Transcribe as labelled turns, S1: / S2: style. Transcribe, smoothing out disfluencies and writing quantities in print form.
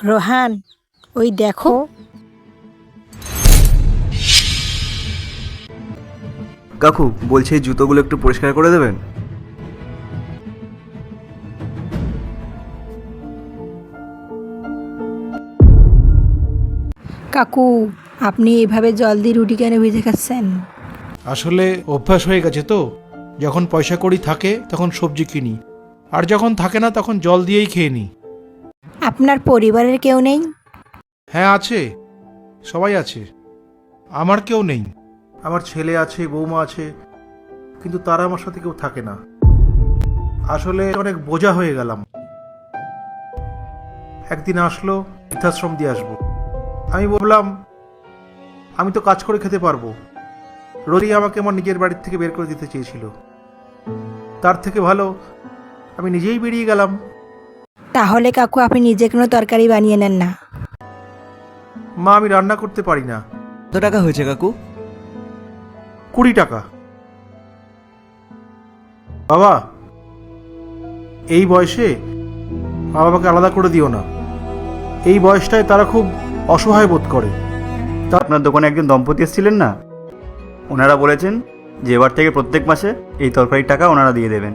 S1: রোহান, ওই দেখো।
S2: কাকু বলছি এই জুতোগুলো একটু পরিষ্কার করে দেবেন।
S1: কাকু, আপনি এইভাবে জল দিয়ে রুটি কেন ভেজে খাচ্ছেন?
S3: আসলে অভ্যাস হয়ে গেছে তো, যখন পয়সা কড়ি থাকে তখন সবজি কিনি, আর যখন থাকে না তখন জল দিয়েই খেয়ে নিই।
S1: আপনার পরিবারের কেউ নেই?
S3: হ্যাঁ আছে, সবাই আছে। আমার কেউ নেই, আমার ছেলে আছে, বৌমা আছে, কিন্তু তারা আমার সাথে কেউ থাকে না। আসলে অনেক বোঝা হয়ে গেলাম। একদিন আসলো বৃদ্ধাশ্রম দিয়ে আসবো। আমি বললাম আমি তো কাজ করে খেতে পারবো। রোজই আমাকে আমার নিজের বাড়ির থেকে বের করে দিতে চেয়েছিল। তার থেকে ভালো আমি নিজেই বেরিয়ে গেলাম।
S1: তাহলে কাকু আপনি নিজে কোনো তরকারি বানিয়ে নেন না।
S3: মা, আমি রান্না করতে পারি না।
S2: কত টাকা হয়েছে কাকু?
S3: 20 টাকা। বাবা, এই বয়সে মা বাবাকে আলাদা করে দিও না। এই বয়সটায় তারা খুব অসহায় বোধ করে।
S2: আপনার দোকানে একজন দম্পতি এসেছিলেন না, ওনারা বলেছেন যে এবার থেকে প্রত্যেক মাসে এই তরকারির টাকা ওনারা দিয়ে দেবেন।